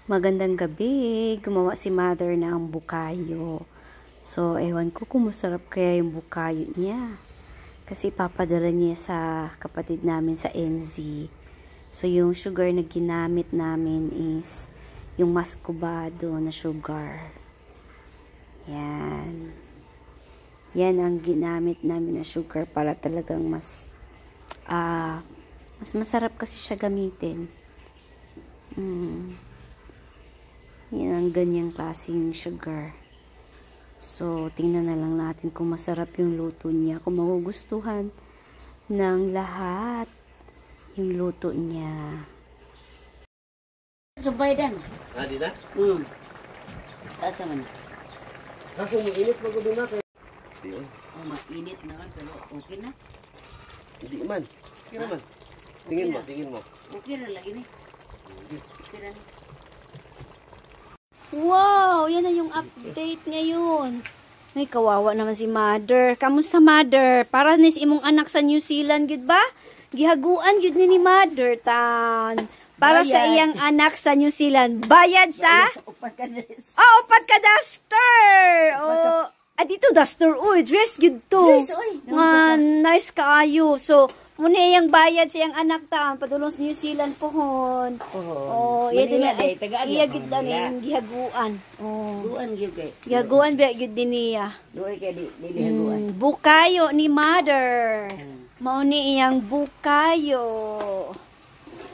Magandang gabi. Gumawa si mother ng bukayo. So, ewan ko kung masarap kaya yung bukayo niya. Kasi papadala niya sa kapatid namin sa NZ. So, yung sugar na ginamit namin is yung muscovado na sugar. Yan. Yan ang ginamit namin na sugar para talagang mas masarap kasi siya gamitin. Yan ang ganyang klaseng sugar. So, tingnan na lang natin kung masarap yung luto niya. Kung magugustuhan ng lahat yung luto niya. Subay dan. Di na? Asa man? Kaso mainit mo doon na. Oh, mainit na kan pero okay na. Hindi man. Okay naman. Tingin mo. Okay na lagi ni. Okay na. Wow! Yan na yung update ngayon. Ay, kawawa naman si mother. Kamusta mother? Para nis imong anak sa New Zealand, gud ba? Gihaguan gud ni mother tan. Para Bayad. sa iyang anak sa New Zealand. Bayad sa? Upat ka des. Oh, upat ka duster! Oh, dito duster. Uy, dress gud to. Dress, oy. Nga, nice kaayo. So, muna yung bayad sa iyang anak tan. Padulong sa New Zealand pohon. Oh, iya din na. Iya gud lang yung gihaguan. Oh. Duan gyud kay. Gihaguan ba gud din niya. Duay kay dili haguan. Bukayo ni mother. Mao ni iyang bukayo.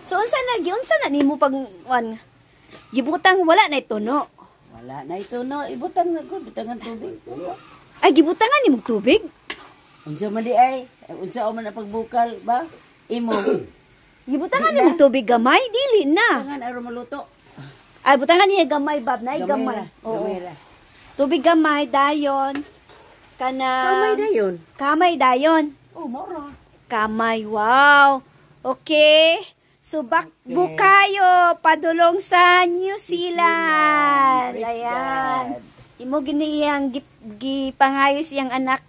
So unsa na nimo pag gibutang wala na ituno. Wala na ito no, ibutang na gud, butangan tubig. Ay gibutangan nimo tubig? Unsa man di ay? Unsa man na pagbukal ba? Imo. Gibutangan nimo tubig gamay dili na. Tangan aron maluto. Ay butangan niya gamay bab na gamay. Gamay ra. Tubig gamay dayon. Kana Kamay dayon. Kamay dayon. Oh, mora. Kamay, wow. Okay. So, bukayo, padulong sa New Zealand. Ayan. Imo giniyang gipangayos iyang anak.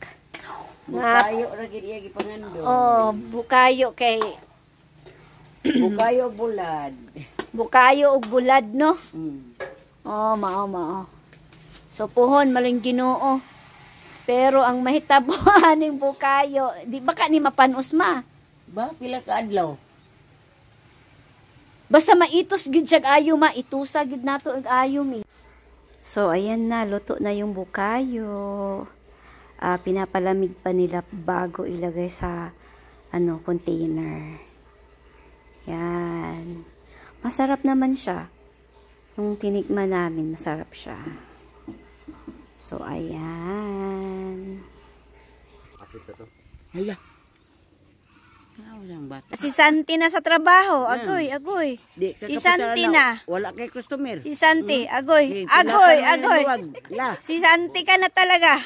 Bukayo ra gid iya gipangando. Oh, bukayo kay Bukayo bulad. bukayo og bulad, no? Mm. Oh, mao. So, puhon maling Ginoo. Pero ang mahitabuan ning bukayo, di ba ka ni mapanos ma? Ba pila ka adlaw? Basta maitos gid siya ayo ma, itusa gid nato ag ayo mi. So ayan na, luto na yung bukayo. Pinapalamig pa nila bago ilagay sa container. Yan. Masarap naman siya. Nung tinikman namin, masarap siya. So ayan. Hala. Walang bata. Si Santi na sa trabaho. Agoy. Di, Si Santi na. Wala kay customer. Si Santi, agoy. Agoy. Si Santi ka na talaga.